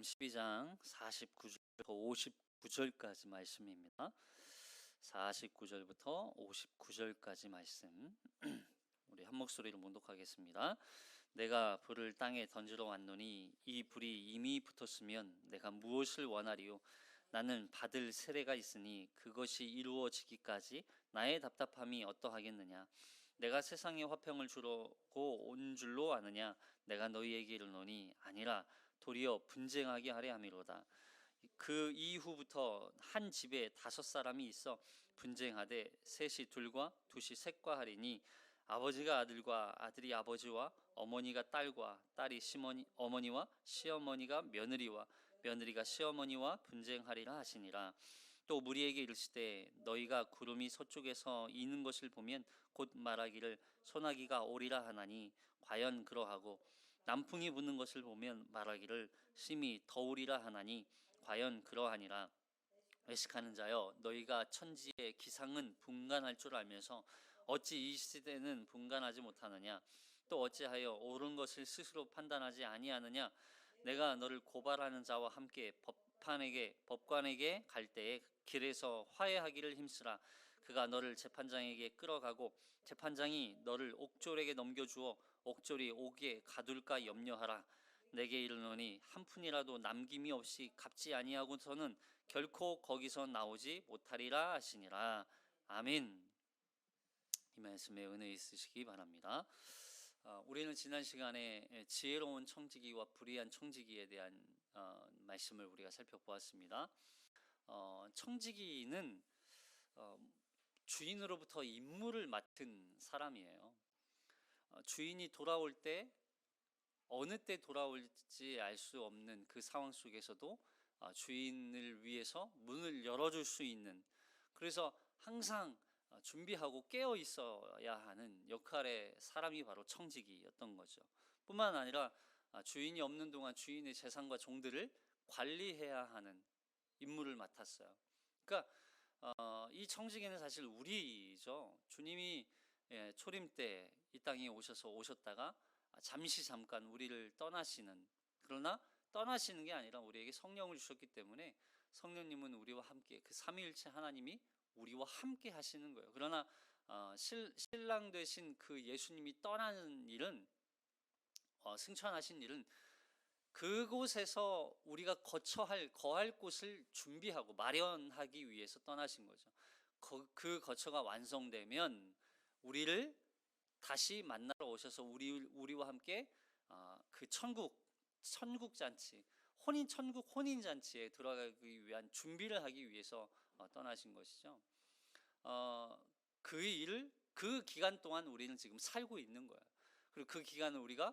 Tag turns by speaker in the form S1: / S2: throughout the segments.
S1: 12장 49절부터 59절까지 말씀입니다. 49절부터 59절까지 말씀 우리 한 목소리로 문독하겠습니다. 내가 불을 땅에 던지러 왔노니 이 불이 이미 붙었으면 내가 무엇을 원하리요? 나는 받을 세례가 있으니 그것이 이루어지기까지 나의 답답함이 어떠하겠느냐? 내가 세상에 화평을 주려고 온 줄로 아느냐? 내가 너희에게 이르노니 아니라 도리어 분쟁하게 하려 함이로다. 그 이후부터 한 집에 5사람이 있어 분쟁하되 셋이 둘과 둘이 셋과 하리니 아버지가 아들과 아들이 아버지와 어머니가 딸과 딸이 어머니와 시어머니가 며느리와 며느리가 시어머니와 분쟁하리라 하시니라. 또 무리에게 이르시되 너희가 구름이 서쪽에서 이는 것을 보면 곧 말하기를 소나기가 오리라 하나니 과연 그러하고 남풍이 부는 것을 보면 말하기를 심히 더우리라 하나니 과연 그러하니라. 외식하는 자여 너희가 천지의 기상은 분간할 줄 알면서 어찌 이 시대는 분간하지 못하느냐? 또 어찌하여 옳은 것을 스스로 판단하지 아니하느냐? 내가 너를 고발하는 자와 함께 법관에게 갈 때에 길에서 화해하기를 힘쓰라. 그가 너를 재판장에게 끌어가고 재판장이 너를 옥졸에게 넘겨주어 옥졸이 옥에 가둘까 염려하라. 내게 이르노니 한 푼이라도 남김이 없이 갚지 아니하고서는 결코 거기서 나오지 못하리라 하시니라. 아멘. 이 말씀에 은혜 있으시기 바랍니다. 우리는 지난 시간에 지혜로운 청지기와 불의한 청지기에 대한 말씀을 우리가 살펴보았습니다. 청지기는 주인으로부터 임무를 맡은 사람이에요. 주인이 돌아올 때 어느 때 돌아올지 알 수 없는 그 상황 속에서도 주인을 위해서 문을 열어줄 수 있는, 그래서 항상 준비하고 깨어 있어야 하는 역할의 사람이 바로 청지기였던 거죠. 뿐만 아니라 주인이 없는 동안 주인의 재산과 종들을 관리해야 하는 임무를 맡았어요. 그러니까 이 청지기는 사실 우리죠. 주님이 초림 때 이 땅에 오셨다가 잠깐 우리를 떠나시는, 그러나 떠나시는 게 아니라 우리에게 성령을 주셨기 때문에 성령님은 우리와 함께, 그 삼위일체 하나님이 우리와 함께 하시는 거예요. 그러나 신랑 되신 그 예수님이 떠나는 일은, 승천하신 일은 그곳에서 우리가 거할 곳을 준비하고 마련하기 위해서 떠나신 거죠. 그 거처가 완성되면 우리를 다시 만나러 오셔서 우리와 함께 그 천국 잔치, 천국 혼인 잔치에 들어가기 위한 준비를 하기 위해서 떠나신 것이죠. 그 기간 동안 우리는 지금 살고 있는 거예요. 그리고 그 기간을 우리가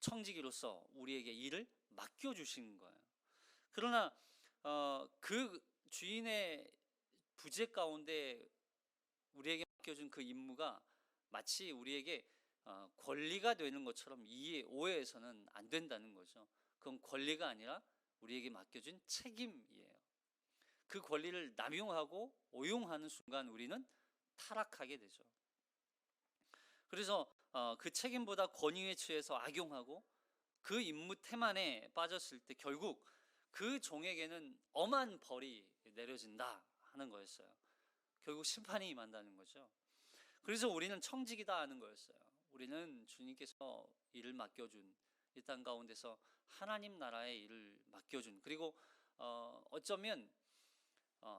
S1: 청지기로서 우리에게 일을 맡겨주신 거예요. 그러나 그 주인의 부재 가운데 우리에게 맡겨준 그 임무가 마치 우리에게 권리가 되는 것처럼 오해해서는 안 된다는 거죠. 그건 권리가 아니라 우리에게 맡겨준 책임이에요. 그 권리를 남용하고 오용하는 순간 우리는 타락하게 되죠. 그래서 그 책임보다 권위에 취해서 악용하고 그 임무 태만에 빠졌을 때 결국 그 종에게는 엄한 벌이 내려진다 하는 거였어요. 결국 심판이 임한다는 거죠. 그래서 우리는 청지기다 하는 거였어요. 우리는 주님께서 일을 맡겨준, 이 땅 가운데서 하나님 나라의 일을 맡겨준, 그리고 어쩌면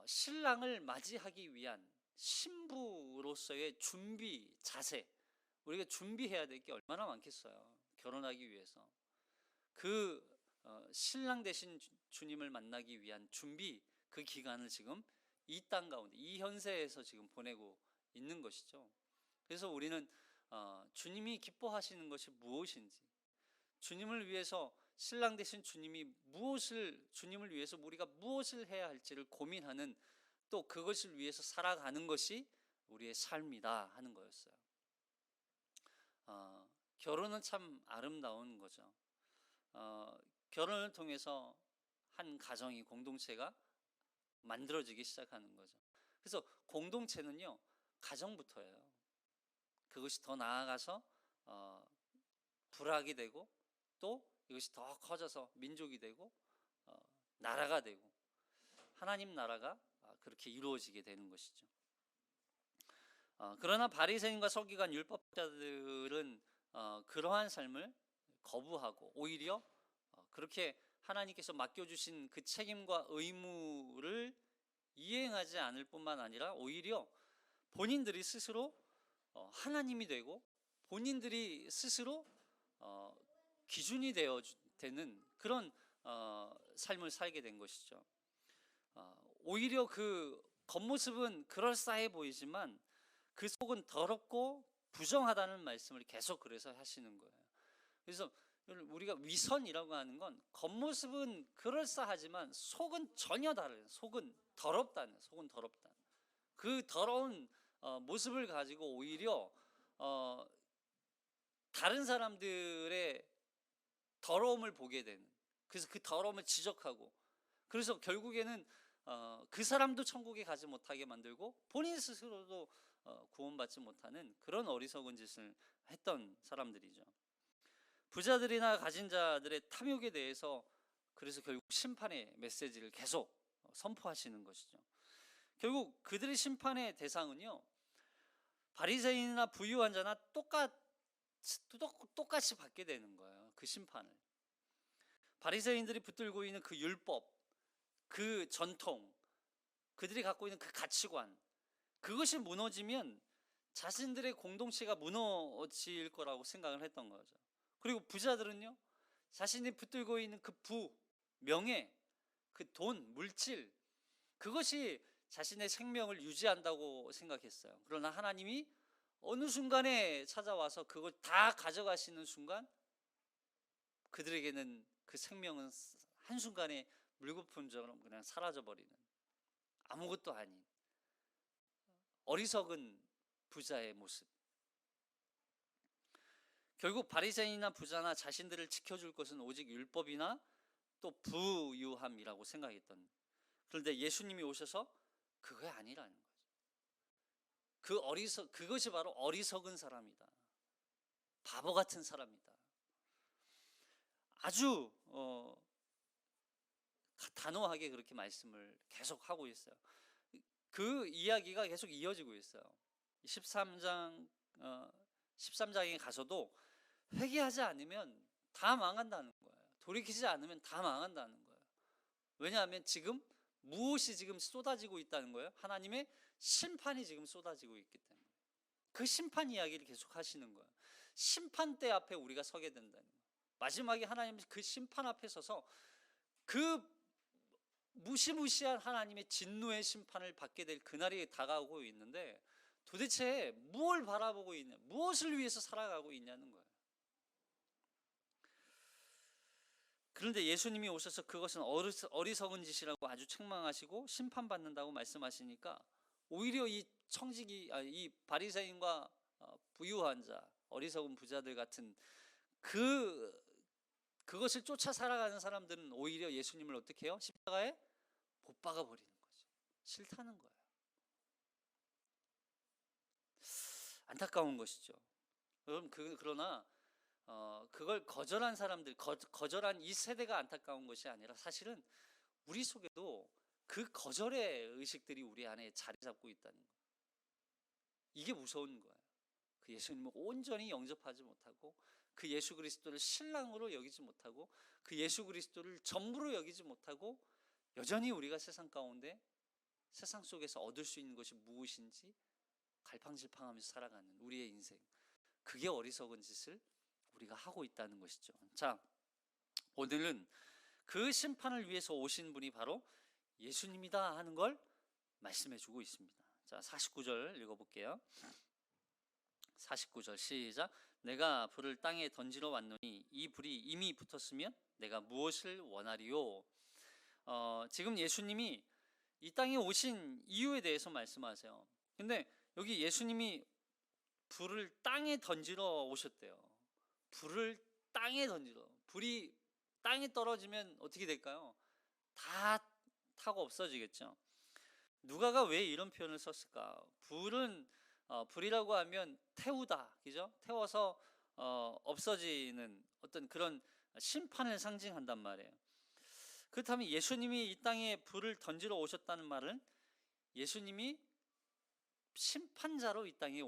S1: 신랑을 맞이하기 위한 신부로서의 준비 자세, 우리가 준비해야 될 게 얼마나 많겠어요. 결혼하기 위해서 그 신랑 되신 주님을 만나기 위한 준비, 그 기간을 지금 이 땅 가운데, 이 현세에서 지금 보내고 있는 것이죠. 그래서 우리는 주님이 기뻐하시는 것이 무엇인지, 주님을 위해서, 신랑 되신 주님을 위해서 우리가 무엇을 해야 할지를 고민하는, 또 그것을 위해서 살아가는 것이 우리의 삶이다 하는 거였어요. 결혼은 참 아름다운 거죠. 결혼을 통해서 한 가정이, 공동체가 만들어지기 시작하는 거죠. 그래서 공동체는요, 가정부터예요. 그것이 더 나아가서 부락이 되고, 또 이것이 더 커져서 민족이 되고, 나라가 되고 하나님 나라가 그렇게 이루어지게 되는 것이죠. 그러나 바리새인과 서기관 율법자들은 그러한 삶을 거부하고 오히려 그렇게 하나님께서 맡겨주신 그 책임과 의무를 이행하지 않을 뿐만 아니라 오히려 본인들이 스스로 하나님이 되고 본인들이 스스로 기준이 되는 그런 삶을 살게 된 것이죠. 오히려 그 겉모습은 그럴싸해 보이지만 그 속은 더럽고 부정하다는 말씀을 계속 그래서 하시는 거예요. 그래서 우리가 위선이라고 하는 건 겉모습은 그럴싸하지만 속은 전혀 다른, 속은 더럽다. 그 더러운 모습을 가지고 오히려 다른 사람들의 더러움을 보게 되는, 그래서 그 더러움을 지적하고, 그래서 결국에는 그 사람도 천국에 가지 못하게 만들고 본인 스스로도 구원받지 못하는 그런 어리석은 짓을 했던 사람들이죠. 부자들이나 가진 자들의 탐욕에 대해서 그래서 결국 심판의 메시지를 계속 선포하시는 것이죠. 결국 그들의 심판의 대상은요, 바리새인이나 부유한 자나 똑같이 받게 되는 거예요. 그 심판을. 바리새인들이 붙들고 있는 그 율법, 그 전통, 그들이 갖고 있는 그 가치관, 그것이 무너지면 자신들의 공동체가 무너질 거라고 생각을 했던 거죠. 그리고 부자들은요, 자신이 붙들고 있는 그 명예, 그 돈, 물질, 그것이 자신의 생명을 유지한다고 생각했어요. 그러나 하나님이 어느 순간에 찾아와서 그걸 다 가져가시는 순간 그들에게는 그 생명은 한순간에 물거품처럼 그냥 사라져버리는, 아무것도 아닌 어리석은 부자의 모습. 결국 바리새인이나 부자나 자신들을 지켜줄 것은 오직 율법이나 또 부유함이라고 생각했던, 그런데 예수님이 오셔서 그게 아니라는 거죠. 그것이 바로 어리석은 사람이다, 바보 같은 사람이다. 아주 단호하게 그렇게 말씀을 계속 하고 있어요. 그 이야기가 계속 이어지고 있어요. 13장에 가서도 회개하지 않으면 다 망한다는 거예요. 돌이키지 않으면 다 망한다는 거예요. 왜냐하면 지금 무엇이 지금 쏟아지고 있다는 거예요? 하나님의 심판이 지금 쏟아지고 있기 때문에. 그 심판 이야기를 계속 하시는 거예요. 심판대 앞에 우리가 서게 된다는 거예요. 마지막에 하나님 그 심판 앞에 서서 그 무시무시한 하나님의 진노의 심판을 받게 될 그날이 다가오고 있는데, 도대체 무엇을 바라보고 있냐, 무엇을 위해서 살아가고 있냐는 거예요. 그런데 예수님이 오셔서 그것은 어리석은 짓이라고 아주 책망하시고 심판받는다고 말씀하시니까 오히려 이 바리새인과 부유한 자, 어리석은 부자들 같은 그것을 쫓아 살아가는 사람들은 오히려 예수님을 어떻게 해요? 십자가에 못 박아 버리는 거죠. 싫다는 거예요. 안타까운 것이죠. 여러분, 그러나 그걸 거절한 사람들, 거절한 이 세대가 안타까운 것이 아니라 사실은 우리 속에도 그 거절의 의식들이 우리 안에 자리 잡고 있다는 거예요. 이게 무서운 거예요. 그 예수님을 온전히 영접하지 못하고, 그 예수 그리스도를 신랑으로 여기지 못하고, 그 예수 그리스도를 전부로 여기지 못하고, 여전히 우리가 세상 가운데, 세상 속에서 얻을 수 있는 것이 무엇인지 갈팡질팡하면서 살아가는 우리의 인생, 그게 어리석은 짓을 우리가 하고 있다는 것이죠. 자, 오늘은 그 심판을 위해서 오신 분이 바로 예수님이다 하는 걸 말씀해 주고 있습니다. 자, 49절 읽어볼게요. 49절 시작. 내가 불을 땅에 던지러 왔노니 이 불이 이미 붙었으면 내가 무엇을 원하리요. 지금 예수님이 이 땅에 오신 이유에 대해서 말씀하세요. 근데 여기 예수님이 불을 땅에 던지러 오셨대요. 불을 땅에 던지러. 불이 땅에 떨어지면 어떻게 될까요? 다 타고 없어지겠죠. 누가가 왜 이런 표현을 썼을까? 불이라고 하면 태우다, 그죠? 태워서 없어지는 어떤 그런 심판을 상징한단 말이에요. 그렇다면 예수님이 이 땅에 불을 던지러 오셨다는 말은 예수님이 심판자로 이 땅에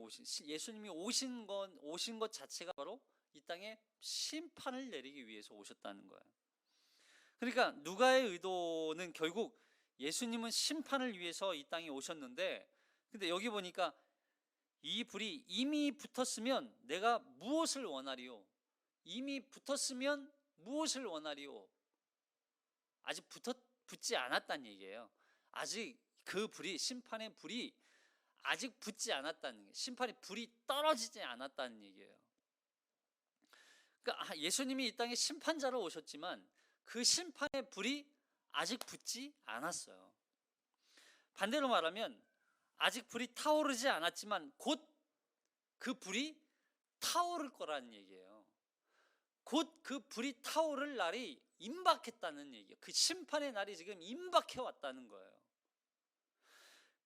S1: 예수님이 오신 것 자체가 바로 이 땅에 심판을 내리기 위해서 오셨다는 거예요. 그러니까 누가의 의도는 결국 예수님은 심판을 위해서 이 땅에 오셨는데, 근데 여기 보니까 이 불이 이미 붙었으면 내가 무엇을 원하리요? 이미 붙었으면 무엇을 원하리요? 아직 붙지 않았다는 얘기예요. 아직 그 불이, 심판의 불이 아직 붙지 않았다는 얘기예요. 심판의 불이 떨어지지 않았다는 얘기예요. 그러니까 예수님이 이 땅에 심판자로 오셨지만 그 심판의 불이 아직 붙지 않았어요. 반대로 말하면 아직 불이 타오르지 않았지만 곧 그 불이 타오를 거라는 얘기예요. 곧 그 불이 타오를 날이 임박했다는 얘기예요. 그 심판의 날이 지금 임박해 왔다는 거예요.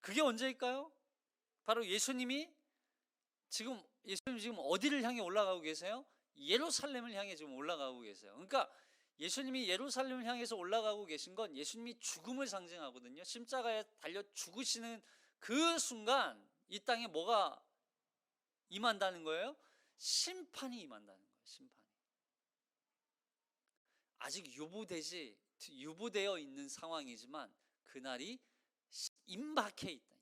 S1: 그게 언제일까요? 바로 예수님이 지금 어디를 향해 올라가고 계세요? 예루살렘을 향해 지금 올라가고 계세요. 그러니까 예수님이 예루살렘을 향해서 올라가고 계신 건 예수님이 죽음을 상징하거든요. 십자가에 달려 죽으시는 그 순간 이 땅에 뭐가 임한다는 거예요? 심판이 임한다는 거예요. 심판이. 아직 유보되어 있는 상황이지만 그날이 임박해 있다.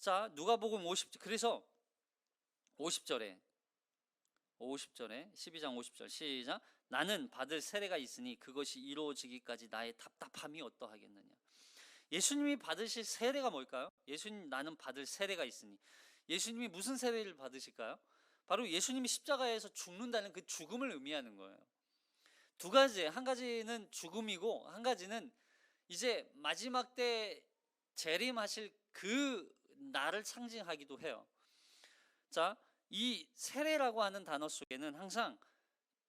S1: 자, 누가복음 50절. 그래서 50절에 12장 50절 시작. 나는 받을 세례가 있으니 그것이 이루어지기까지 나의 답답함이 어떠하겠느냐. 예수님이 받으실 세례가 뭘까요? 나는 받을 세례가 있으니. 예수님이 무슨 세례를 받으실까요? 바로 예수님이 십자가에서 죽는다는 그 죽음을 의미하는 거예요. 두 가지, 한 가지는 죽음이고 한 가지는 이제 마지막 때 재림하실 그 날을 상징하기도 해요. 자, 이 세례라고 하는 단어 속에는 항상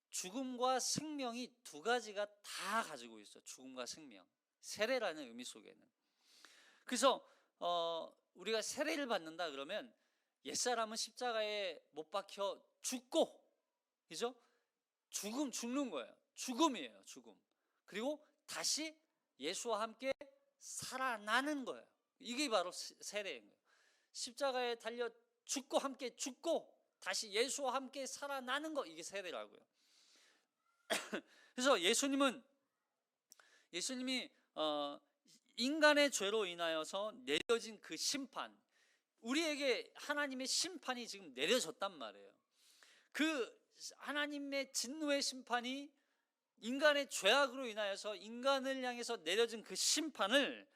S1: 죽음과 생명이 두 가지가 다 가지고 있어요. 죽음과 생명. 세례라는 의미 속에는. 그래서 우리가 세례를 받는다 그러면 옛사람은 십자가에 못 박혀 죽고, 그죠? 죽는 거예요. 죽음이에요. 죽음. 그리고 다시 예수와 함께 살아나는 거예요. 이게 바로 세례인 거예요. 십자가에 달려 죽고 함께 죽고 다시 예수와 함께 살아나는 거, 이게 세례라고요. 그래서 예수님이 인간의 죄로 인하여서 내려진 그 심판, 우리에게 하나님의 심판이 지금 내려졌단 말이에요. 그 하나님의 진노의 심판이 인간의 죄악으로 인하여서 인간을 향해서 내려진 그 심판을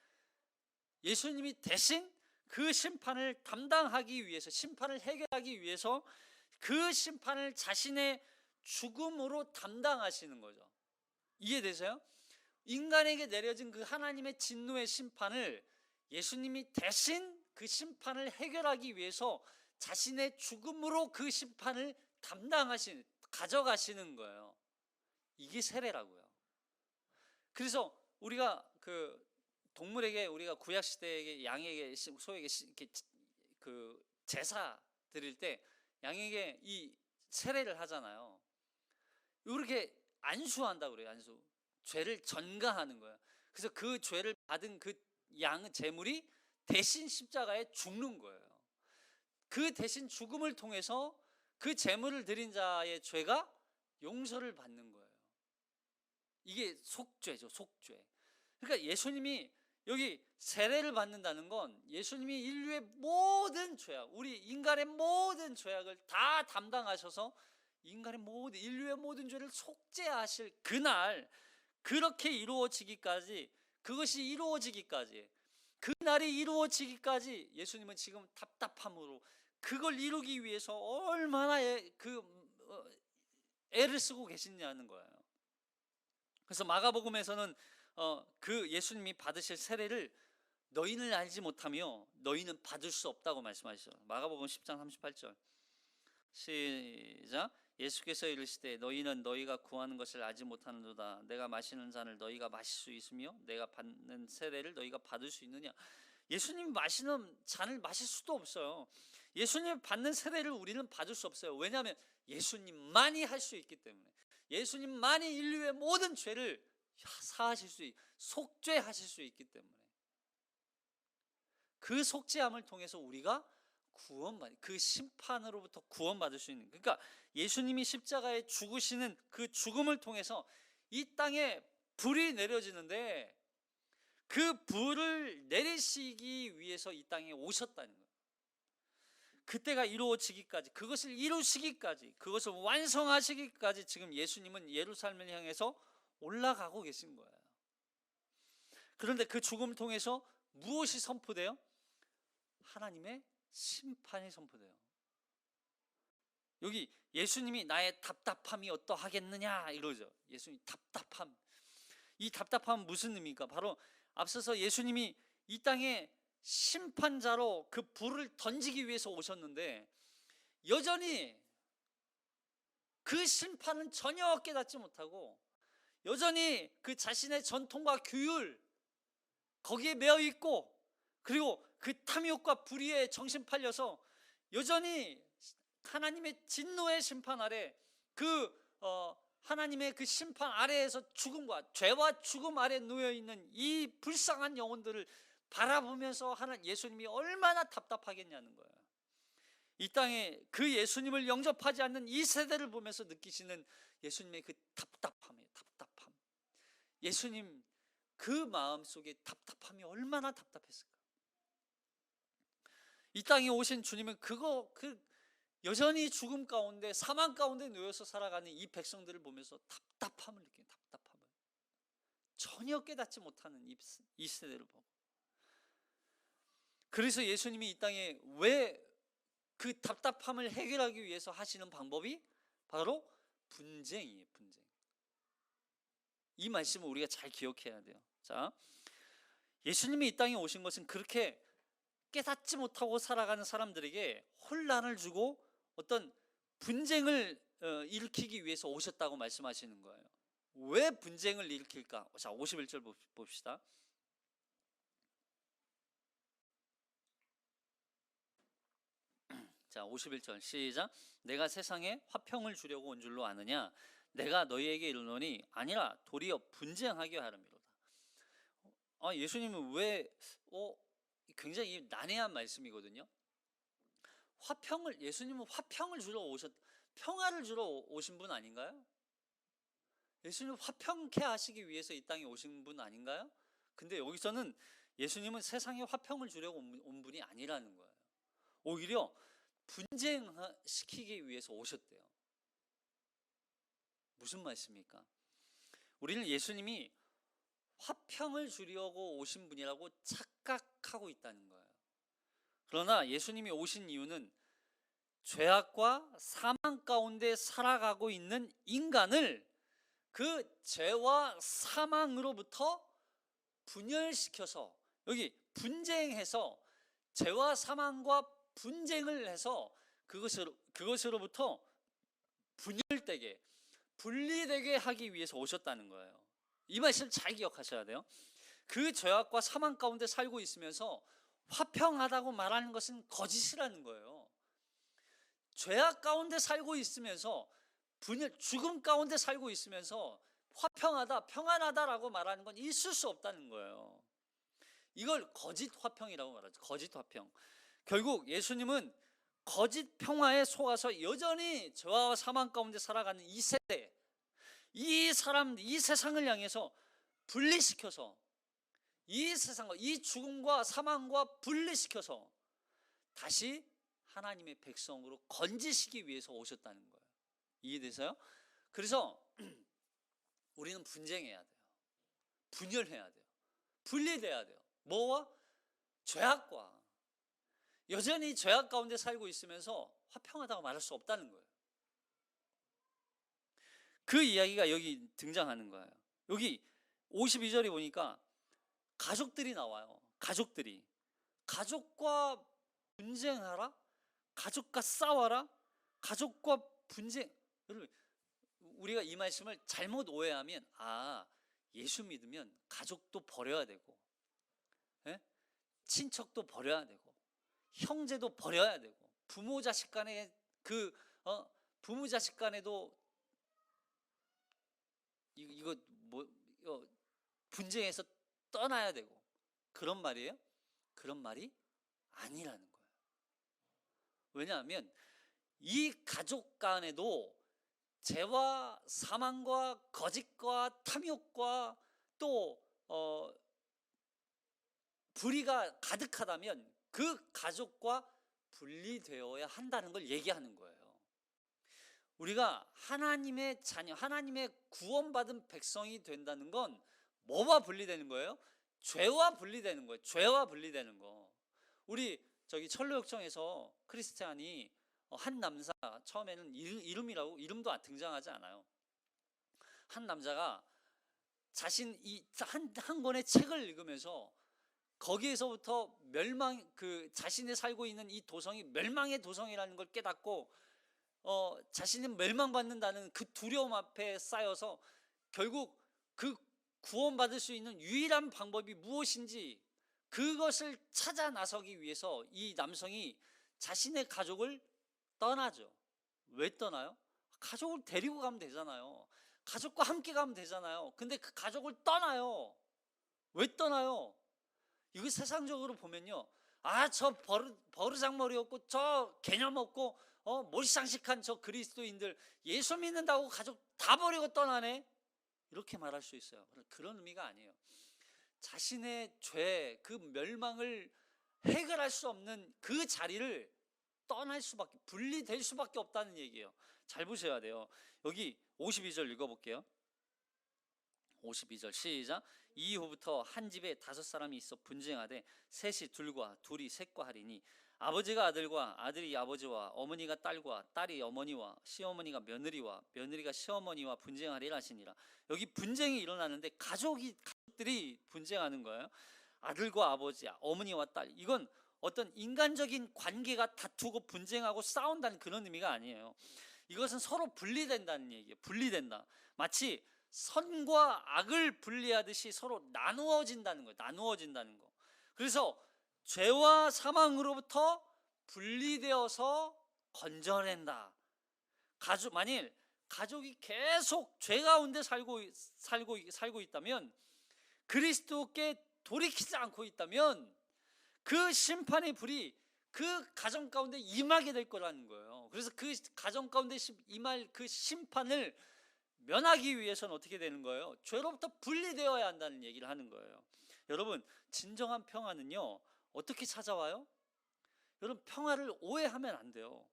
S1: 예수님이 대신 그 심판을 담당하기 위해서, 심판을 해결하기 위해서 그 심판을 자신의 죽음으로 담당하시는 거죠. 이해되세요? 인간에게 내려진 그 하나님의 진노의 심판을 예수님이 대신 그 심판을 해결하기 위해서 자신의 죽음으로 그 심판을 가져가시는 거예요. 이게 세례라고요. 그래서 우리가 그 동물에게, 우리가 구약 시대에 양에게, 소에게 이렇게 그 제사 드릴 때 양에게 이 세례를 하잖아요. 이렇게 안수한다고 그래요. 안수. 죄를 전가하는 거예요. 그래서 그 죄를 받은 그 양 제물이 대신 십자가에 죽는 거예요. 그 대신 죽음을 통해서 그 제물을 드린 자의 죄가 용서를 받는 거예요. 이게 속죄죠. 속죄. 그러니까 예수님이 여기 세례를 받는다는 건 예수님이 인류의 모든 죄악, 우리 인간의 모든 죄악을 다 담당하셔서 인류의 모든 죄를 속죄하실 그날, 그렇게 이루어지기까지, 그것이 이루어지기까지, 그날이 이루어지기까지 예수님은 지금 답답함으로 그걸 이루기 위해서 얼마나 애를 쓰고 계시냐는 거예요. 그래서 마가복음에서는 그 예수님이 받으실 세례를 너희는 알지 못하며 너희는 받을 수 없다고 말씀하시죠. 마가복음 10장 38절 시작. 예수께서 이르시되 너희는 너희가 구하는 것을 알지 못하는도다. 내가 마시는 잔을 너희가 마실 수 있으며 내가 받는 세례를 너희가 받을 수 있느냐. 예수님이 마시는 잔을 마실 수도 없어요. 예수님이 받는 세례를 우리는 받을 수 없어요. 왜냐하면 예수님만이 할 수 있기 때문에, 예수님만이 인류의 모든 죄를 사하실 수 속죄하실 수 있기 때문에, 그 속죄함을 통해서 우리가 그 심판으로부터 구원받을 수 있는, 그러니까 예수님이 십자가에 죽으시는 그 죽음을 통해서 이 땅에 불이 내려지는데, 그 불을 내리시기 위해서 이 땅에 오셨다는 거예요. 그때가 이루어지기까지, 그것을 이루시기까지, 그것을 완성하시기까지 지금 예수님은 예루살렘을 향해서 올라가고 계신 거예요. 그런데 그 죽음을 통해서 무엇이 선포돼요? 하나님의 심판이 선포돼요. 여기 예수님이 나의 답답함이 어떠하겠느냐 이러죠. 예수님 답답함. 이 답답함은 무슨 의미입니까? 바로 앞서서 예수님이 이 땅에 심판자로 그 불을 던지기 위해서 오셨는데, 여전히 그 심판은 전혀 깨닫지 못하고, 여전히 그 자신의 전통과 규율 거기에 매여 있고, 그리고 그 탐욕과 불의에 정신 팔려서 여전히 하나님의 진노의 심판 아래, 하나님의 그 심판 아래에서 죽음과 죄와 죽음 아래 놓여 있는 이 불쌍한 영혼들을 바라보면서 예수님이 얼마나 답답하겠냐는 거예요. 이 땅에 그 예수님을 영접하지 않는 이 세대를 보면서 느끼시는 예수님의 그 답답함이에요. 답답함. 예수님 그 마음 속에 답답함이 얼마나 답답했을까. 이 땅에 오신 주님은 여전히 죽음 가운데, 사망 가운데 놓여서 살아가는 이 백성들을 보면서 답답함을 느껴요. 답답함을 전혀 깨닫지 못하는 이 세대를 보고, 그래서 예수님이 이 땅에 왜 그 답답함을 해결하기 위해서 하시는 방법이 바로 분쟁이에요. 분쟁. 이 말씀을 우리가 잘 기억해야 돼요. 자, 예수님이 이 땅에 오신 것은 그렇게 깨닫지 못하고 살아가는 사람들에게 혼란을 주고 어떤 분쟁을 일으키기 위해서 오셨다고 말씀하시는 거예요. 왜 분쟁을 일으킬까? 자, 51절 봅시다. 자, 51절 시작. 내가 세상에 화평을 주려고 온 줄로 아느냐? 내가 너희에게 이르노니 아니라 도리어 분쟁하게 하름이로다. 예수님은 왜 굉장히 난해한 말씀이거든요. 예수님은 화평을 주러 평화를 주러 오신 분 아닌가요? 예수님은 화평케 하시기 위해서 이 땅에 오신 분 아닌가요? 근데 여기서는 예수님은 세상에 화평을 주려고 온 분이 아니라는 거예요. 오히려 분쟁시키기 위해서 오셨대요. 무슨 말씀입니까? 우리는 예수님이 화평을 주려고 오신 분이라고 착각하고 있다는 거예요. 그러나 예수님이 오신 이유는 죄악과 사망 가운데 살아가고 있는 인간을 그 죄와 사망으로부터 분열시켜서, 여기 분쟁해서 죄와 사망과 분쟁을 해서 그것으로부터 분열되게, 분리되게 하기 위해서 오셨다는 거예요. 이 말씀 잘 기억하셔야 돼요. 그 죄악과 사망 가운데 살고 있으면서 화평하다고 말하는 것은 거짓이라는 거예요. 죄악 가운데 살고 있으면서 죽음 가운데 살고 있으면서 화평하다, 평안하다라고 말하는 건 있을 수 없다는 거예요. 이걸 거짓 화평이라고 말하죠. 거짓 화평. 결국 예수님은 거짓 평화에 속아서 여전히 죄와 사망 가운데 살아가는 이 세대, 이 세상을 향해서 분리시켜서, 이 세상과 이 죽음과 사망과 분리시켜서 다시 하나님의 백성으로 건지시기 위해서 오셨다는 거예요. 이해되세요? 그래서 우리는 분쟁해야 돼요. 분열해야 돼요. 분리돼야 돼요. 뭐와? 죄악과. 여전히 죄악 가운데 살고 있으면서 화평하다고 말할 수 없다는 거예요. 그 이야기가 여기 등장하는 거예요. 여기 52절에 보니까 가족들이 나와요. 가족과 분쟁하라? 가족과 싸워라? 가족과 분쟁. 여러분, 우리가 이 말씀을 잘못 오해하면, 예수 믿으면 가족도 버려야 되고, 친척도 버려야 되고, 형제도 버려야 되고, 부모 자식 간의 부모 자식 간에도 이거 뭐 분쟁해서 떠나야 되고 그런 말이에요? 그런 말이 아니라는 거예요. 왜냐하면 이 가족 간에도 죄와 사망과 거짓과 탐욕과 또 불의가 가득하다면 그 가족과 분리되어야 한다는 걸 얘기하는 거예요. 우리가 하나님의 자녀, 하나님의 구원받은 백성이 된다는 건 뭐와 분리되는 거예요? 죄와 분리되는 거예요. 죄와 분리되는 거. 우리 저기 철로역정에서 크리스찬이 한 남자, 처음에는 이름도 등장하지 않아요. 한 남자가 자신 한 권의 책을 읽으면서 거기에서부터 자신이 살고 있는 이 도성이 멸망의 도성이라는 걸 깨닫고 자신이 멸망받는다는 그 두려움 앞에 쌓여서 결국 그 구원받을 수 있는 유일한 방법이 무엇인지 그것을 찾아 나서기 위해서 이 남성이 자신의 가족을 떠나죠. 왜 떠나요? 가족을 데리고 가면 되잖아요. 가족과 함께 가면 되잖아요. 근데 그 가족을 떠나요. 왜 떠나요? 이거 세상적으로 보면요, 저 버르장머리였고 저 개념 없고 몰상식한 저 그리스도인들 예수 믿는다고 가족 다 버리고 떠나네, 이렇게 말할 수 있어요. 그런 의미가 아니에요. 자신의 죄, 그 멸망을 해결할 수 없는 그 자리를 떠날 수밖에, 분리될 수밖에 없다는 얘기예요. 잘 보셔야 돼요. 여기 52절 읽어볼게요. 52절 시작. 이후부터 한 집에 5사람이 있어 분쟁하되 셋이 둘과 둘이 셋과 하리니 아버지가 아들과 아들이 아버지와 어머니가 딸과 딸이 어머니와 시어머니가 며느리와 며느리가 시어머니와 분쟁하리라 하시니라. 여기 분쟁이 일어나는데 가족들이 분쟁하는 거예요. 아들과 아버지, 어머니와 딸, 이건 어떤 인간적인 관계가 다투고 분쟁하고 싸운다는 그런 의미가 아니에요. 이것은 서로 분리된다는 얘기예요. 분리된다. 마치 선과 악을 분리하듯이 서로 나누어진다는 거예요. 나누어진다는 거. 그래서 죄와 사망으로부터 분리되어서 건져낸다. 만일 가족이 계속 죄 가운데 살고 있다면, 그리스도께 돌이키지 않고 있다면 그 심판의 불이 그 가정 가운데 임하게 될 거라는 거예요. 그래서 그 가정 가운데 임할 그 심판을 면하기 위해서는 어떻게 되는 거예요? 죄로부터 분리되어야 한다는 얘기를 하는 거예요. 여러분, 진정한 평화는요, 어떻게 찾아와요? 여러분, 평화를 오해하면 안 돼요.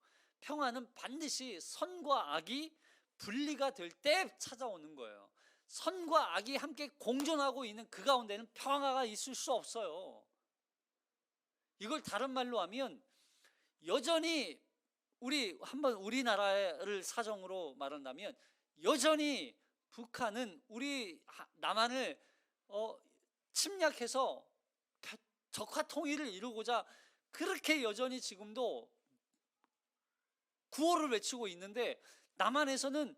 S1: 평화는 반드시 선과 악이 분리가 될 때 찾아오는 거예요. 선과 악이 함께 공존하고 있는 그 가운데는 평화가 있을 수 없어요. 이걸 다른 말로 하면, 여전히 우리나라를 사정으로 말한다면 여전히 북한은 우리 남한을 침략해서 적화 통일을 이루고자 그렇게 여전히 지금도 구호를 외치고 있는데, 남한에서는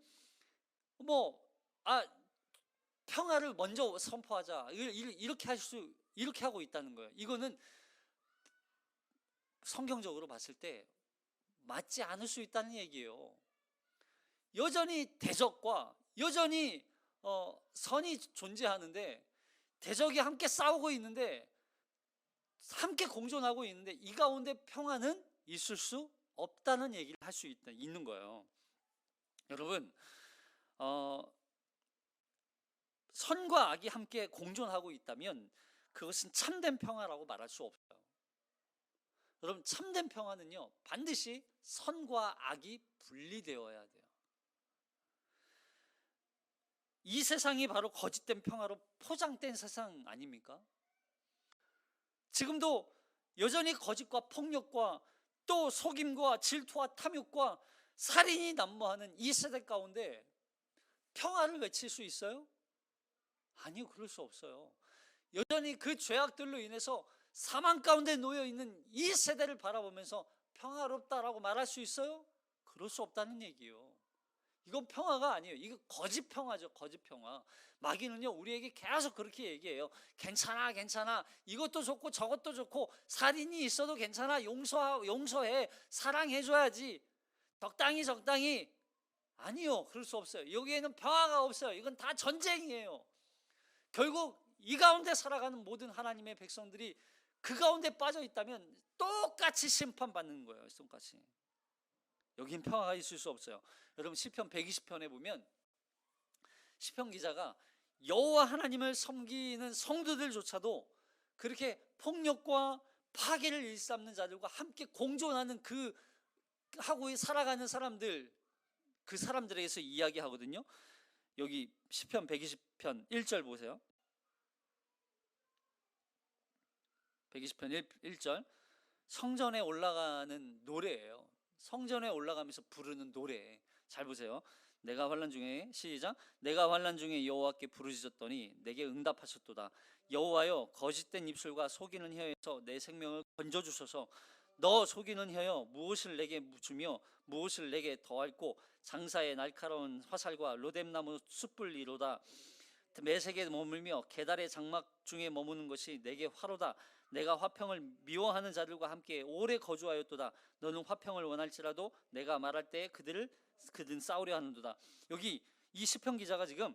S1: 평화를 먼저 선포하자, 이렇게 하고 있다는 거예요. 이거는 성경적으로 봤을 때 맞지 않을 수 있다는 얘기예요. 여전히 대적과 여전히 선이 존재하는데, 대적이 함께 싸우고 있는데, 함께 공존하고 있는데, 이 가운데 평화는 있을 수 없다는 얘기를 할 수 있는 거예요. 여러분, 선과 악이 함께 공존하고 있다면 그것은 참된 평화라고 말할 수 없어요. 여러분, 참된 평화는요, 반드시 선과 악이 분리되어야 돼요. 이 세상이 바로 거짓된 평화로 포장된 세상 아닙니까? 지금도 여전히 거짓과 폭력과 또 속임과 질투와 탐욕과 살인이 난무하는 이 세대 가운데 평화를 외칠 수 있어요? 아니요, 그럴 수 없어요. 여전히 그 죄악들로 인해서 사망 가운데 놓여 있는 이 세대를 바라보면서 평화롭다라고 말할 수 있어요? 그럴 수 없다는 얘기예요. 이건 평화가 아니에요. 이거 거짓 평화죠. 거짓 평화. 마귀는요, 우리에게 계속 그렇게 얘기해요. 괜찮아, 괜찮아. 이것도 좋고 저것도 좋고, 살인이 있어도 괜찮아. 용서해. 사랑해줘야지. 적당히 아니요, 그럴 수 없어요. 여기에는 평화가 없어요. 이건 다 전쟁이에요. 결국 이 가운데 살아가는 모든 하나님의 백성들이 그 가운데 빠져 있다면 똑같이 심판받는 거예요. 똑같이. 여긴 평화가 있을 수 없어요. 여러분 시편 120편에 보면 시편 기자가 여호와 하나님을 섬기는 성도들조차도 그렇게 폭력과 파괴를 일삼는 자들과 함께 공존하는 그 하고 살아가는 사람들, 그 사람들에 대해서 이야기하거든요. 여기 시편 120편 1절 보세요. 120편 1절 성전에 올라가는 노래예요. 성전에 올라가면서 부르는 노래. 잘 보세요. 내가 환난 중에 시작. 내가 환난 중에 여호와께 부르짖었더니 내게 응답하셨도다. 여호와여 거짓된 입술과 속이는 혀에서 내 생명을 건져주소서. 너 속이는 혀여 무엇을 내게 주며 무엇을 내게 더할꼬. 장사의 날카로운 화살과 로뎀나무 숯불이로다. 매색에 머물며 계달의 장막 중에 머무는 것이 내게 화로다. 내가 화평을 미워하는 자들과 함께 오래 거주하였도다. 너는 화평을 원할지라도 내가 말할 때에 그들은 싸우려 하는도다. 여기 이 시편 기자가 지금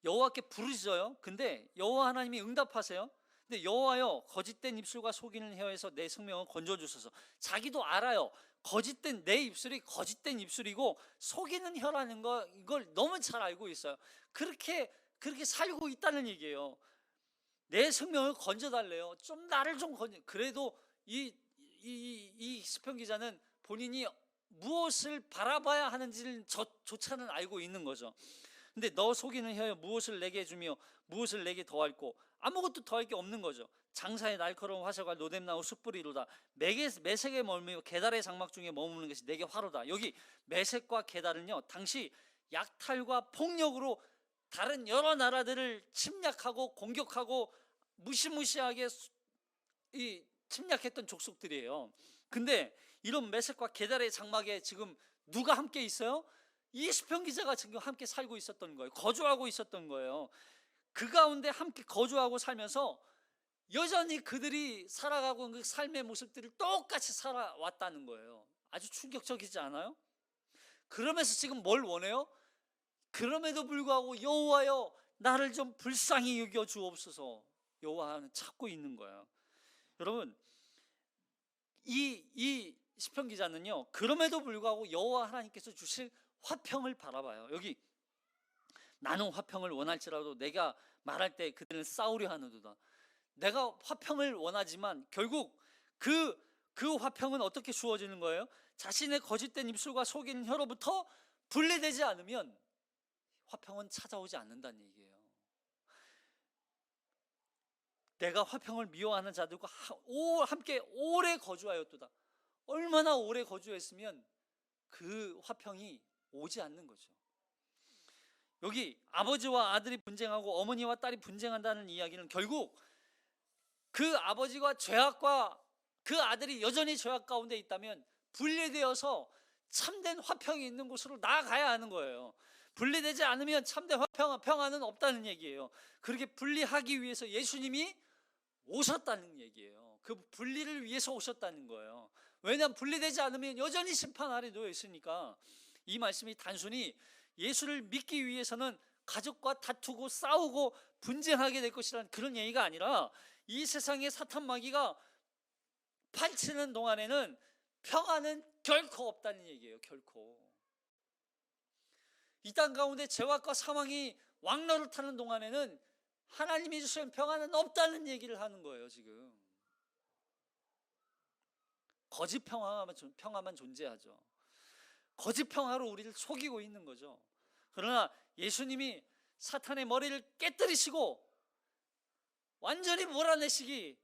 S1: 여호와께 부르짖어요. 근데 여호와 하나님이 응답하세요. 근데 여호와여 거짓된 입술과 속이는 혀에서 내 생명을 건져주소서. 자기도 알아요. 거짓된 내 입술이 거짓된 입술이고 속이는 혀라는 거 이걸 너무 잘 알고 있어요. 그렇게 살고 있다는 얘기예요. 내 생명을 건져달래요. 좀 나를 좀 건져. 그래도 이 시편 기자는 본인이 무엇을 바라봐야 하는지를 조차는 알고 있는 거죠. 근데 너 속이는 혀에 무엇을 내게 주며 무엇을 내게 더할꼬. 아무것도 더할 게 없는 거죠. 장사의 날카로운 화살과 로뎀나무 숯불이로다. 매색에 머물며 계달의 장막 중에 머무는 것이 내게 화로다. 여기 매색과 계달은요, 당시 약탈과 폭력으로 다른 여러 나라들을 침략하고 공격하고 무시무시하게 침략했던 족속들이에요. 근데 이런 매색과 계달의 장막에 지금 누가 함께 있어요? 이 시편 기자가 지금 함께 살고 있었던 거예요. 거주하고 있었던 거예요. 그 가운데 함께 거주하고 살면서 여전히 그들이 살아가고 그 삶의 모습들을 똑같이 살아왔다는 거예요. 아주 충격적이지 않아요? 그러면서 지금 뭘 원해요? 그럼에도 불구하고 여호와여 나를 좀 불쌍히 여겨 주옵소서. 여호와는 찾고 있는 거예요. 여러분 이 시편 기자는요, 그럼에도 불구하고 여호와 하나님께서 주실 화평을 바라봐요. 여기 나는 화평을 원할지라도 내가 말할 때 그들은 싸우려 하는도다. 내가 화평을 원하지만 결국 그 화평은 어떻게 주어지는 거예요? 자신의 거짓된 입술과 속이는 혀로부터 분리되지 않으면 화평은 찾아오지 않는다는 얘기예요. 내가 화평을 미워하는 자들과 함께 오래 거주하였도다. 얼마나 오래 거주했으면 그 화평이 오지 않는 거죠. 여기 아버지와 아들이 분쟁하고 어머니와 딸이 분쟁한다는 이야기는 결국 그 아버지가 죄악과 그 아들이 여전히 죄악 가운데 있다면 분리되어서 참된 화평이 있는 곳으로 나아가야 하는 거예요. 분리되지 않으면 참된 평화는 없다는 얘기예요. 그렇게 분리하기 위해서 예수님이 오셨다는 얘기예요. 그 분리를 위해서 오셨다는 거예요. 왜냐하면 분리되지 않으면 여전히 심판 아래 놓여 있으니까. 이 말씀이 단순히 예수를 믿기 위해서는 가족과 다투고 싸우고 분쟁하게 될 것이라는 그런 얘기가 아니라 이 세상의 사탄 마귀가 파헤치는 동안에는 평화는 결코 없다는 얘기예요. 결코. 이 땅 가운데 죄악과 사망이 왕노릇하는 동안에는 하나님이 주시는 평화는 없다는 얘기를 하는 거예요. 지금 거짓 평화만 존재하죠. 거짓 평화로 우리를 속이고 있는 거죠. 그러나 예수님이 사탄의 머리를 깨뜨리시고 완전히 몰아내시기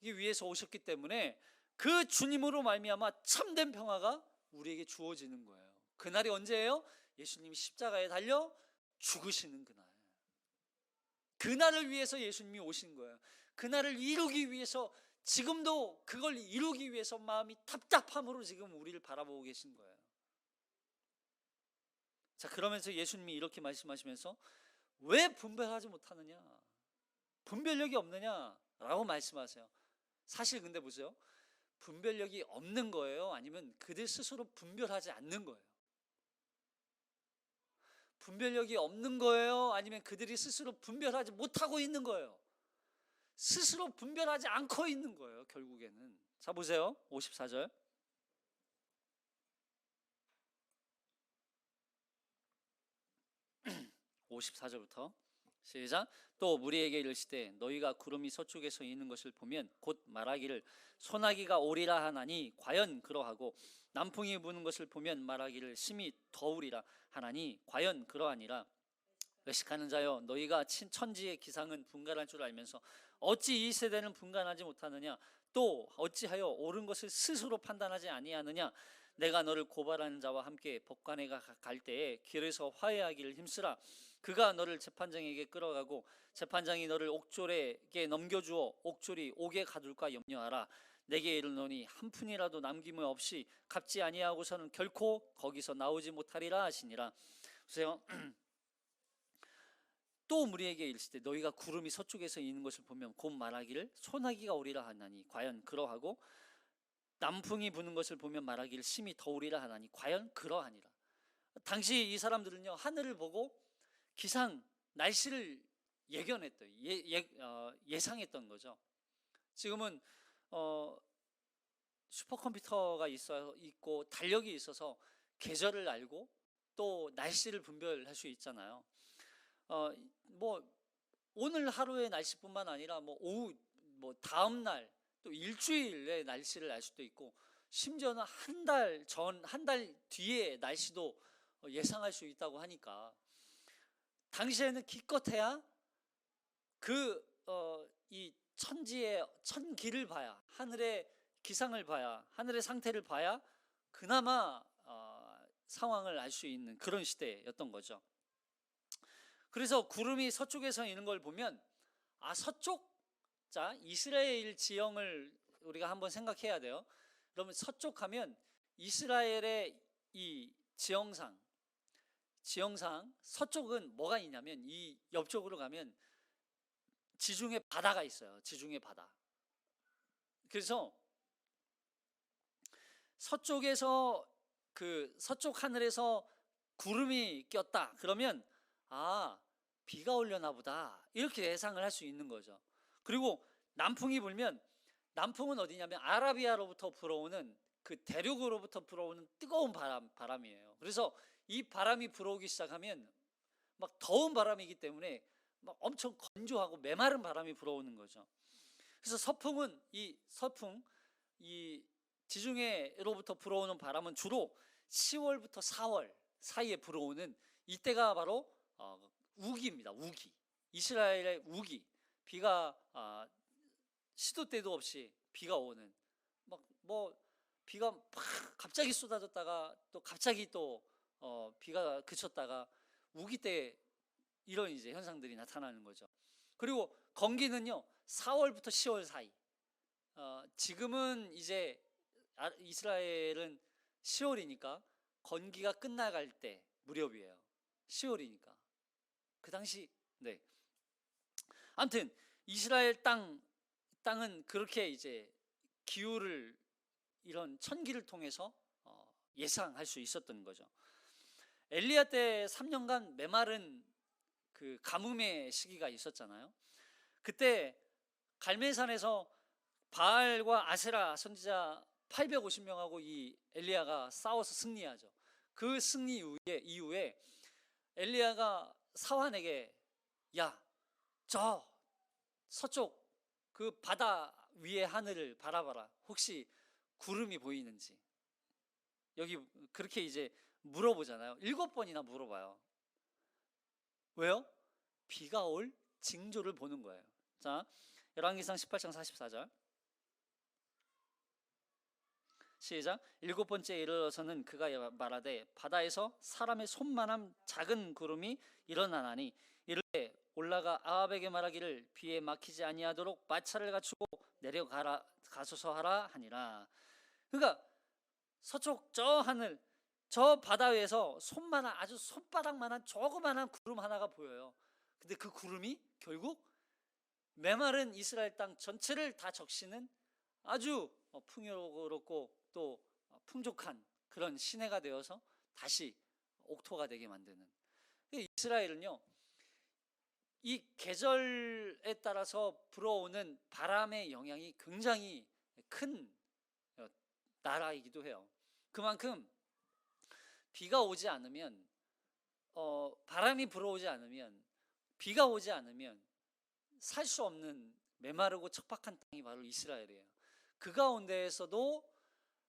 S1: 위해서 오셨기 때문에 그 주님으로 말미암아 참된 평화가 우리에게 주어지는 거예요. 그날이 언제예요? 예수님이 십자가에 달려 죽으시는 그날. 그날을 위해서 예수님이 오신 거예요. 그날을 이루기 위해서, 지금도 그걸 이루기 위해서 마음이 답답함으로 지금 우리를 바라보고 계신 거예요. 자, 그러면서 예수님이 이렇게 말씀하시면서 왜 분별하지 못하느냐, 분별력이 없느냐라고 말씀하세요. 사실 근데 보세요, 분별력이 없는 거예요? 아니면 그들 스스로 분별하지 않는 거예요? 분별력이 없는 거예요? 아니면 그들이 스스로 분별하지 못하고 있는 거예요? 스스로 분별하지 않고 있는 거예요, 결국에는. 자, 보세요. 54절. 54절부터 시작. 또 무리에게 이르시되 너희가 구름이 서쪽에서 있는 것을 보면 곧 말하기를 소나기가 오리라 하나니 과연 그러하고 남풍이 부는 것을 보면 말하기를 심히 더우리라 하나니 과연 그러하니라. 외식하는 자여 너희가 천지의 기상은 분간할 줄 알면서 어찌 이 세대는 분간하지 못하느냐. 또 어찌하여 옳은 것을 스스로 판단하지 아니하느냐. 내가 너를 고발하는 자와 함께 법관에 갈 때에 길에서 화해하기를 힘쓰라. 그가 너를 재판장에게 끌어가고 재판장이 너를 옥졸에게 넘겨주어 옥졸이 옥에 가둘까 염려하라. 내게 이르노니 한 푼이라도 남김이 없이 갚지 아니하고서는 결코 거기서 나오지 못하리라 하시니라. 보세요. 또 무리에게 이르시되 너희가 구름이 서쪽에서 있는 것을 보면 곧 말하기를 소나기가 오리라 하나니 과연 그러하고 남풍이 부는 것을 보면 말하기를 심히 더우리라 하나니 과연 그러하니라. 당시 이 사람들은요, 하늘을 보고 기상 날씨를 예견했던 예상했던 거죠. 지금은 슈퍼컴퓨터가 있고 달력이 있어서 계절을 알고 또 날씨를 분별할 수 있잖아요. 뭐 오늘 하루의 날씨뿐만 아니라 뭐 오후 다음 날 또 일주일의 날씨를 알 수도 있고 심지어는 한 달 뒤의 날씨도 예상할 수 있다고 하니까 당시에는 기껏해야 이 천지의 천기를 봐야, 하늘의 기상을 봐야, 하늘의 상태를 봐야 그나마 상황을 알 수 있는 그런 시대였던 거죠. 그래서 구름이 서쪽에서 있는 걸 보면 서쪽, 자, 이스라엘 지형을 우리가 한번 생각해야 돼요. 그러면 서쪽 하면 이스라엘의 이 지형상 서쪽은 뭐가 있냐면 이 옆쪽으로 가면 지중해 바다가 있어요. 지중해 바다. 그래서 서쪽에서 서쪽 하늘에서 구름이 꼈다. 그러면 비가 오려나 보다. 이렇게 예상을 할 수 있는 거죠. 그리고 남풍이 불면 남풍은 어디냐면 아라비아로부터 불어오는 그 대륙으로부터 불어오는 뜨거운 바람이에요. 그래서 이 바람이 불어오기 시작하면 막 더운 바람이기 때문에 막 엄청 건조하고 메마른 바람이 불어오는 거죠. 그래서 이 지중해로부터 불어오는 바람은 주로 10월부터 4월 사이에 불어오는 이때가 바로 우기입니다. 우기. 이스라엘의 우기. 비가 시도 때도 없이 비가 오는, 비가 막 갑자기 쏟아졌다가 또 갑자기 또 비가 그쳤다가 우기 때 이런 이제 현상들이 나타나는 거죠. 그리고 건기는요 4월부터 10월 사이. 지금은 이제 이스라엘은 10월이니까 건기가 끝나갈 때 무렵이에요. 10월이니까. 그 당시, 네. 아무튼 이스라엘 땅은 그렇게 이제 기후를 이런 천기를 통해서 예상할 수 있었던 거죠. 엘리야 때 3년간 메마른 그 가뭄의 시기가 있었잖아요. 그때 갈멜산에서 바알과 아세라 선지자 850명하고 이 엘리야가 싸워서 승리하죠. 그 승리 이후에 엘리야가 사환에게 저 서쪽 그 바다 위의 하늘을 바라봐라. 혹시 구름이 보이는지. 여기 그렇게 이제 물어보잖아요. 7번이나 물어봐요. 왜요? 비가 올 징조를 보는 거예요. 자, 열왕기상 18장 44절 시작. 7번째 이르러서는 그가 말하되 바다에서 사람의 손만한 작은 구름이 일어나나니 이르되 올라가 아합에게 말하기를 비에 막히지 아니하도록 마차를 갖추고 내려가라 가소서 하라 하니라. 그러니까 서쪽 저 하늘 저 바다 위에서 아주 손바닥만한 조그만한 구름 하나가 보여요. 근데 그 구름이 결국 메마른 이스라엘 땅 전체를 다 적시는 아주 풍요롭고 또 풍족한 그런 시내가 되어서 다시 옥토가 되게 만드는. 이스라엘은요, 이 계절에 따라서 불어오는 바람의 영향이 굉장히 큰 나라이기도 해요. 그만큼 비가 오지 않으면, 바람이 불어오지 않으면, 비가 오지 않으면 살 수 없는 메마르고 척박한 땅이 바로 이스라엘이에요. 그 가운데에서도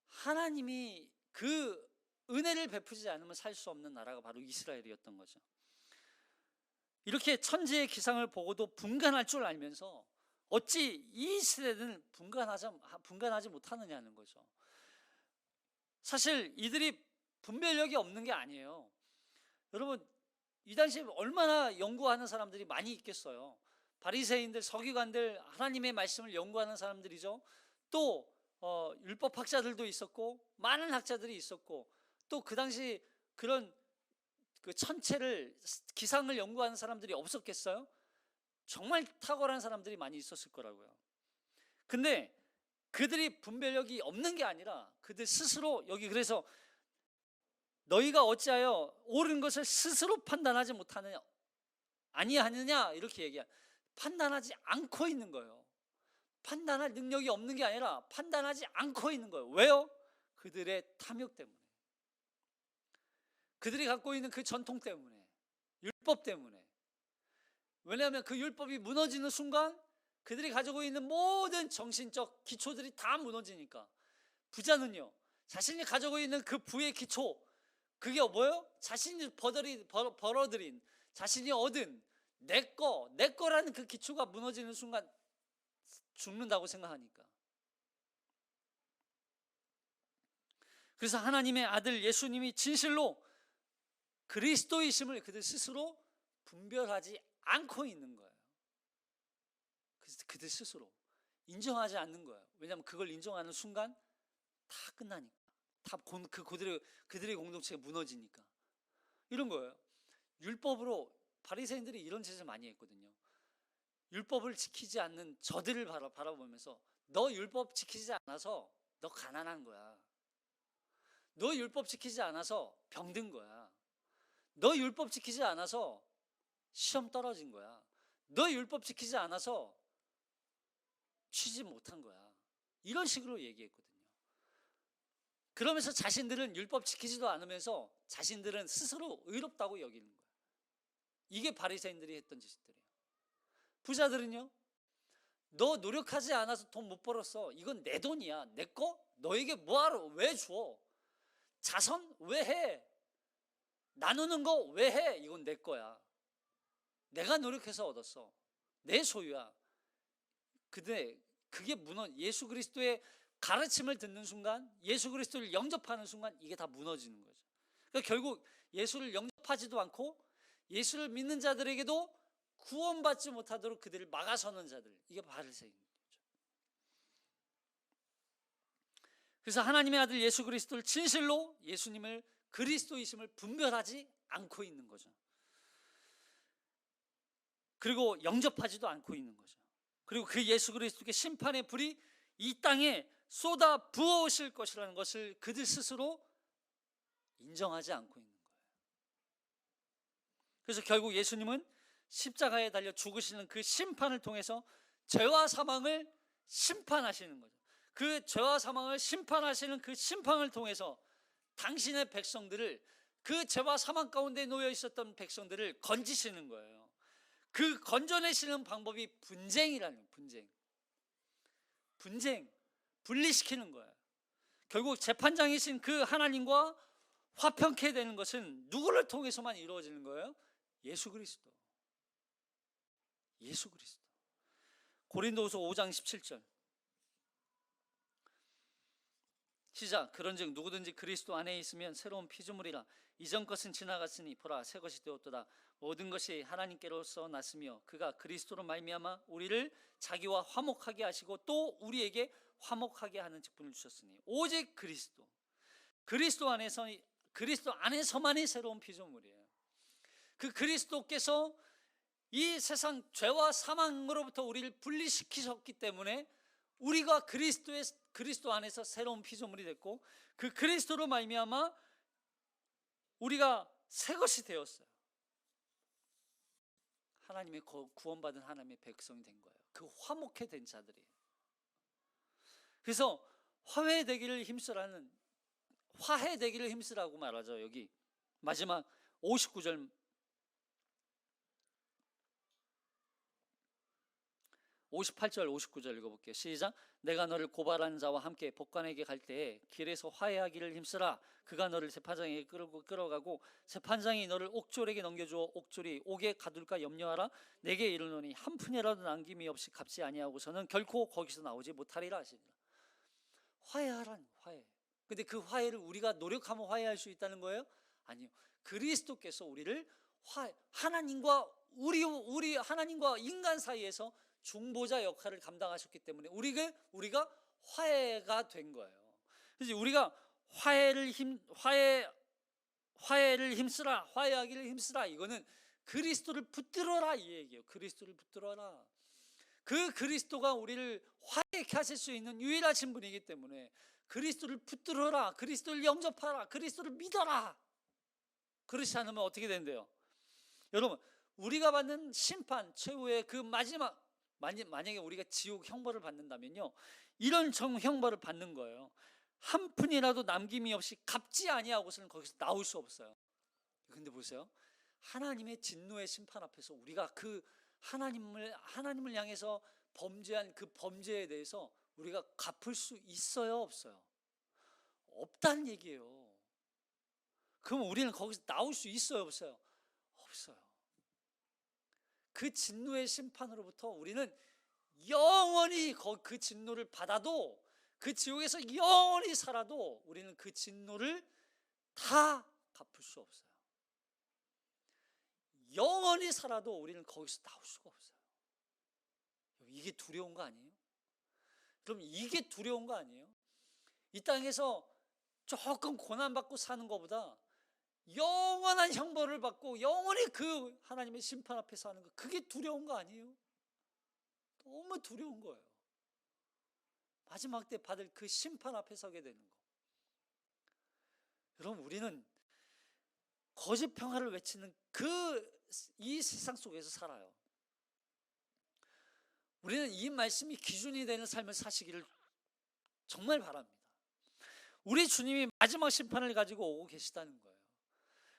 S1: 하나님이 그 은혜를 베푸지 않으면 살 수 없는 나라가 바로 이스라엘이었던 거죠. 이렇게 천지의 기상을 보고도 분간할 줄 알면서 어찌 이 시대는 분간하지 못하느냐는 거죠. 사실 이들이 분별력이 없는 게 아니에요. 여러분, 이 당시에 얼마나 연구하는 사람들이 많이 있겠어요. 바리새인들, 서기관들, 하나님의 말씀을 연구하는 사람들이죠. 또 율법학자들도 있었고, 많은 학자들이 있었고, 또 그 당시 그런 그 천체를, 기상을 연구하는 사람들이 없었겠어요? 정말 탁월한 사람들이 많이 있었을 거라고요. 근데 그들이 분별력이 없는 게 아니라 그들 스스로, 여기 그래서 너희가 어찌하여 옳은 것을 스스로 판단하지 못하느냐, 아니하느냐, 이렇게 판단하지 않고 있는 거예요. 판단할 능력이 없는 게 아니라 판단하지 않고 있는 거예요. 왜요? 그들의 탐욕 때문에, 그들이 갖고 있는 그 전통 때문에, 율법 때문에. 왜냐하면 그 율법이 무너지는 순간 그들이 가지고 있는 모든 정신적 기초들이 다 무너지니까. 부자는요, 자신이 가지고 있는 그 부의 기초, 그게 뭐예요? 자신이 벌어들인, 자신이 얻은 내 거라는 그 기초가 무너지는 순간 죽는다고 생각하니까. 그래서 하나님의 아들 예수님이 진실로 그리스도이심을 그들 스스로 분별하지 않고 있는 거예요. 그래서 그들 스스로 인정하지 않는 거예요. 왜냐하면 그걸 인정하는 순간 다 끝나니까. 다 그들의 공동체가 무너지니까. 이런 거예요. 율법으로 바리새인들이 이런 짓을 많이 했거든요. 율법을 지키지 않는 저들을 바라보면서, 너 율법 지키지 않아서 너 가난한 거야. 너 율법 지키지 않아서 병든 거야. 너 율법 지키지 않아서 시험 떨어진 거야. 너 율법 지키지 않아서 취직 못한 거야. 이런 식으로 얘기했거든요. 그러면서 자신들은 율법 지키지도 않으면서 자신들은 스스로 의롭다고 여기는 거예요. 이게 바리새인들이 했던 짓들이에요. 부자들은요, 너 노력하지 않아서 돈 못 벌었어. 이건 내 돈이야. 내 거? 너에게 뭐하러? 왜 줘? 자선? 왜 해? 나누는 거 왜 해? 이건 내 거야. 내가 노력해서 얻었어. 내 소유야. 근데 그게 예수 그리스도의 가르침을 듣는 순간, 예수 그리스도를 영접하는 순간 이게 다 무너지는 거죠. 그러니까 결국 예수를 영접하지도 않고 예수를 믿는 자들에게도 구원받지 못하도록 그들을 막아서는 자들, 이게 바리새인 거죠. 그래서 하나님의 아들 예수 그리스도를 진실로, 예수님을 그리스도이심을 분별하지 않고 있는 거죠. 그리고 영접하지도 않고 있는 거죠. 그리고 그 예수 그리스도의 심판의 불이 이 땅에 쏟아 부어오실 것이라는 것을 그들 스스로 인정하지 않고 있는 거예요. 그래서 결국 예수님은 십자가에 달려 죽으시는 그 심판을 통해서 죄와 사망을 심판하시는 거죠. 그 죄와 사망을 심판하시는 그 심판을 통해서 당신의 백성들을, 그 죄와 사망 가운데 놓여 있었던 백성들을 건지시는 거예요. 그 건져내시는 방법이 분쟁이라는, 분쟁, 분리시키는 거예요. 결국 재판장이신 그 하나님과 화평케 되는 것은 누구를 통해서만 이루어지는 거예요? 예수 그리스도. 고린도후서 5장 17절 시작. 그런즉 누구든지 그리스도 안에 있으면 새로운 피조물이라. 이전 것은 지나갔으니 보라 새 것이 되었도다. 모든 것이 하나님께로서 났으며 그가 그리스도로 말미암아 우리를 자기와 화목하게 하시고 또 우리에게 화목하게 하는 직분을 주셨으니 오직 그리스도 안에서만이 새로운 피조물이에요. 그 그리스도께서 이 세상 죄와 사망으로부터 우리를 분리시키셨기 때문에 우리가 그리스도 안에서 새로운 피조물이 됐고, 그 그리스도로 말미암아 우리가 새 것이 되었어요. 하나님의 구원받은 하나님의 백성이 된 거예요. 그 화목해 된 자들이. 그래서 화해되기를 힘쓰라고 말하죠. 여기 마지막 59절 58절 59절 읽어볼게요. 시작. 내가 너를 고발하는 자와 함께 법관에게 갈 때에 길에서 화해하기를 힘쓰라. 그가 너를 재판장에게 끌어가고 재판장이 너를 옥졸에게 넘겨주어 옥졸이 옥에 가둘까 염려하라. 내게 이르노니 한 푼이라도 남김이 없이 갚지 아니하고서는 결코 거기서 나오지 못하리라 하시니라. 화해하라는 화해. 근데 그 화해를 우리가 노력하면 화해할 수 있다는 거예요? 아니요. 그리스도께서 우리를 하나님과 하나님과 인간 사이에서 중보자 역할을 감당하셨기 때문에 우리가 화해가 된 거예요. 그래서 우리가 화해를 힘쓰라, 화해하기를 힘쓰라. 이거는 그리스도를 붙들어라 이 얘기예요. 그리스도를 붙들어라. 그 그리스도가 우리를 화해케 하실 수 있는 유일하신 분이기 때문에 그리스도를 붙들어라, 그리스도를 영접하라, 그리스도를 믿어라. 그렇지 않으면 어떻게 된대요? 여러분, 우리가 받는 심판 최후의 그 마지막, 만약에 우리가 지옥 형벌을 받는다면요, 이런 형벌을 받는 거예요. 한 푼이라도 남김이 없이 갚지 아니하고서는 거기서 나올 수 없어요. 근데 보세요, 하나님의 진노의 심판 앞에서 우리가 그 하나님을 향해서 범죄한 그 범죄에 대해서 우리가 갚을 수 있어요, 없어요? 없다는 얘기예요. 그럼 우리는 거기서 나올 수 있어요, 없어요? 없어요. 그 진노의 심판으로부터 우리는 영원히 그 진노를 받아도, 그 지옥에서 영원히 살아도 우리는 그 진노를 다 갚을 수 없어요. 영원히 살아도 우리는 거기서 나올 수가 없어요. 이게 두려운 거 아니에요? 그럼 이게 두려운 거 아니에요? 이 땅에서 조금 고난받고 사는 것보다 영원한 형벌을 받고 영원히 그 하나님의 심판 앞에 사는 거, 그게 두려운 거 아니에요? 너무 두려운 거예요. 마지막 때 받을 그 심판 앞에 서게 되는 거. 여러분, 우리는 거짓 평화를 외치는 이 세상 속에서 살아요. 우리는 이 말씀이 기준이 되는 삶을 사시기를 정말 바랍니다. 우리 주님이 마지막 심판을 가지고 오고 계시다는 거예요.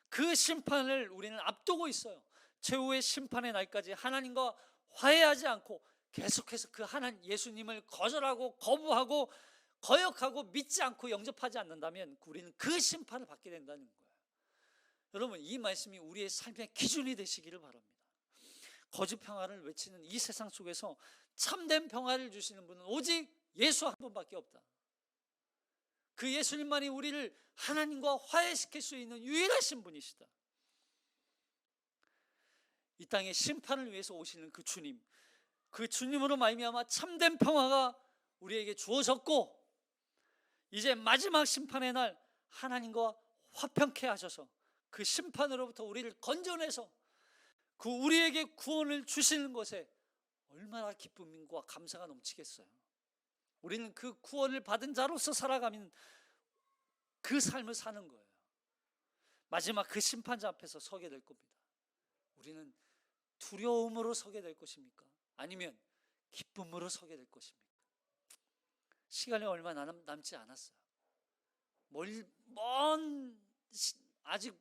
S1: 그 심판을 우리는 앞두고 있어요. 최후의 심판의 날까지 하나님과 화해하지 않고 계속해서 그 예수님을 거절하고 거부하고 거역하고 믿지 않고 영접하지 않는다면 우리는 그 심판을 받게 된다는 거예요. 여러분, 이 말씀이 우리의 삶의 기준이 되시기를 바랍니다. 거짓 평화를 외치는 이 세상 속에서 참된 평화를 주시는 분은 오직 예수 한 분밖에 없다. 그 예수님만이 우리를 하나님과 화해시킬 수 있는 유일하신 분이시다. 이 땅에 심판을 위해서 오시는 그 주님, 그 주님으로 말미암아 참된 평화가 우리에게 주어졌고, 이제 마지막 심판의 날 하나님과 화평케 하셔서 그 심판으로부터 우리를 건져내서 그 우리에게 구원을 주시는 것에 얼마나 기쁨과 감사가 넘치겠어요. 우리는 그 구원을 받은 자로서 살아가면 그 삶을 사는 거예요. 마지막 그 심판자 앞에서 서게 될 겁니다. 우리는 두려움으로 서게 될 것입니까? 아니면 기쁨으로 서게 될 것입니까? 시간이 얼마 남지 않았어요. 아직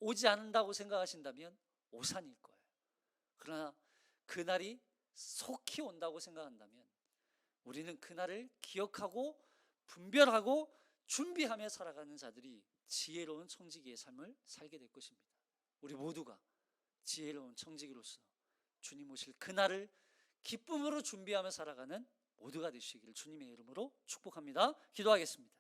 S1: 오지 않는다고 생각하신다면 오산일 거예요. 그러나 그날이 속히 온다고 생각한다면 우리는 그날을 기억하고 분별하고 준비하며 살아가는 자들이 지혜로운 청지기의 삶을 살게 될 것입니다. 우리 모두가 지혜로운 청지기로서 주님 오실 그날을 기쁨으로 준비하며 살아가는 모두가 되시기를 주님의 이름으로 축복합니다. 기도하겠습니다.